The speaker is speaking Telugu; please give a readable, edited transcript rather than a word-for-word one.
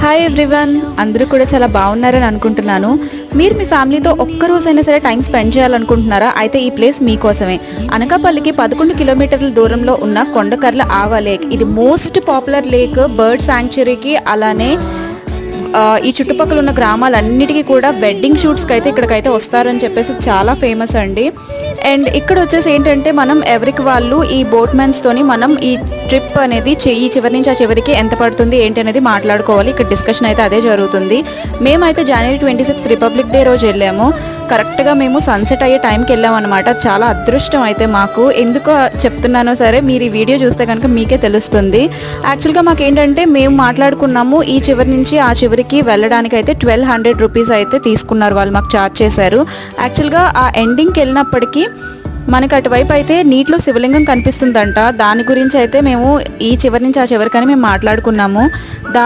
హాయ్ ఎవ్రీవన్, అందరూ కూడా చాలా బాగున్నారని అనుకుంటున్నాను. మీరు మీ ఫ్యామిలీతో ఒక్కరోజైనా సరే టైం స్పెండ్ చేయాలనుకుంటున్నారా? అయితే ఈ ప్లేస్ మీకోసమే. అనకాపల్లికి 11 కిలోమీటర్ల దూరంలో ఉన్న కొండకర్ల ఆవ లేక్. ఇది మోస్ట్ పాపులర్ లేక్ బర్డ్ శాంక్చురీకి, అలానే ఈ చుట్టుపక్కల ఉన్న గ్రామాలన్నిటికీ కూడా వెడ్డింగ్ షూట్స్కి అయితే ఇక్కడికైతే వస్తారని చెప్పేసి చాలా ఫేమస్ అండి. అండ్ ఇక్కడ వచ్చేసి ఏంటంటే మనం ఎవరికి వాళ్ళు ఈ బోట్మెన్స్తోని మనం ఈ ట్రిప్ అనేది ఈ చివరి నుంచి ఆ చివరికి ఎంత పడుతుంది ఏంటి అనేది మాట్లాడుకోవాలి. ఇక్కడ డిస్కషన్ అయితే అదే జరుగుతుంది. మేమైతే జనవరి 26 రిపబ్లిక్ డే రోజు వెళ్ళాము. కరెక్ట్గా మేము సన్సెట్ అయ్యే టైంకి వెళ్ళామన్నమాట. చాలా అదృష్టం అయితే మాకు. ఎందుకో చెప్తున్నానో సరే, మీరు ఈ వీడియో చూస్తే కనుక మీకే తెలుస్తుంది. యాక్చువల్గా మాకు ఏంటంటే మేము మాట్లాడుకున్నాము ఈ చివరి నుంచి ఆ చివరికి వెళ్ళడానికి అయితే 1200 రూపీస్ అయితే తీసుకున్నారు, వాళ్ళు మాకు ఛార్జ్ చేశారు. యాక్చువల్గా ఆ ఎండింగ్కి వెళ్ళినప్పటికీ మనకు అటువైపు అయితే నీటిలో శివలింగం కనిపిస్తుందంట. దాని గురించి అయితే మేము ఈ చివరి నుంచి ఆ చివరికని మేము మాట్లాడుకున్నాము.